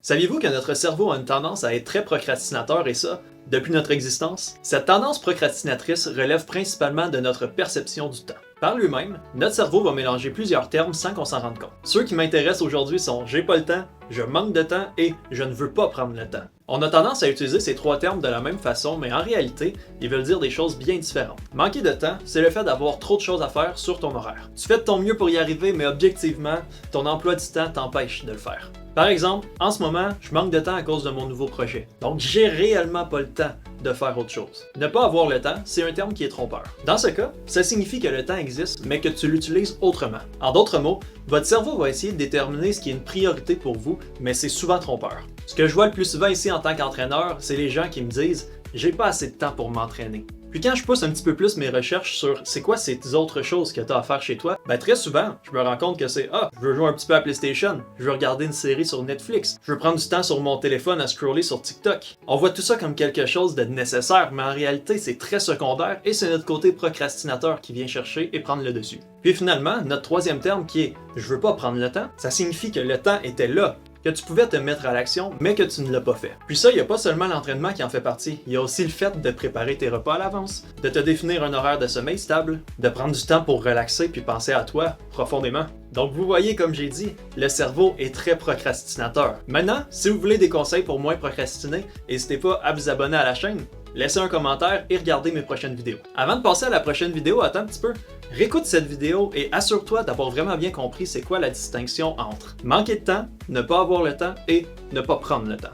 Saviez-vous que notre cerveau a une tendance à être très procrastinateur et ça, depuis notre existence? Cette tendance procrastinatrice relève principalement de notre perception du temps. Par lui-même, notre cerveau va mélanger plusieurs termes sans qu'on s'en rende compte. Ceux qui m'intéressent aujourd'hui sont j'ai pas le temps, je manque de temps et je ne veux pas prendre le temps. On a tendance à utiliser ces trois termes de la même façon, mais en réalité, ils veulent dire des choses bien différentes. Manquer de temps, c'est le fait d'avoir trop de choses à faire sur ton horaire. Tu fais de ton mieux pour y arriver, mais objectivement, ton emploi du temps t'empêche de le faire. Par exemple, en ce moment, je manque de temps à cause de mon nouveau projet. Donc, j'ai réellement pas le temps de faire autre chose. Ne pas avoir le temps, c'est un terme qui est trompeur. Dans ce cas, ça signifie que le temps existe, mais que tu l'utilises autrement. En d'autres mots, votre cerveau va essayer de déterminer ce qui est une priorité pour vous, mais c'est souvent trompeur. Ce que je vois le plus souvent ici en tant qu'entraîneur, c'est les gens qui me disent « j'ai pas assez de temps pour m'entraîner ». Puis quand je pousse un petit peu plus mes recherches sur c'est quoi ces autres choses que tu as à faire chez toi, très souvent, je me rends compte que c'est je veux jouer un petit peu à PlayStation, je veux regarder une série sur Netflix, je veux prendre du temps sur mon téléphone à scroller sur TikTok. On voit tout ça comme quelque chose de nécessaire, mais en réalité, c'est très secondaire et c'est notre côté procrastinateur qui vient chercher et prendre le dessus. Puis finalement, notre troisième terme qui est je veux pas prendre le temps, ça signifie que le temps était là, que tu pouvais te mettre à l'action, mais que tu ne l'as pas fait. Puis ça, il n'y a pas seulement l'entraînement qui en fait partie, il y a aussi le fait de préparer tes repas à l'avance, de te définir un horaire de sommeil stable, de prendre du temps pour relaxer puis penser à toi profondément. Donc vous voyez, comme j'ai dit, le cerveau est très procrastinateur. Maintenant, si vous voulez des conseils pour moins procrastiner, n'hésitez pas à vous abonner à la chaîne, laissez un commentaire et regardez mes prochaines vidéos. Avant de passer à la prochaine vidéo, attends un petit peu. Réécoute cette vidéo et assure-toi d'avoir vraiment bien compris c'est quoi la distinction entre manquer de temps, ne pas avoir le temps et ne pas prendre le temps.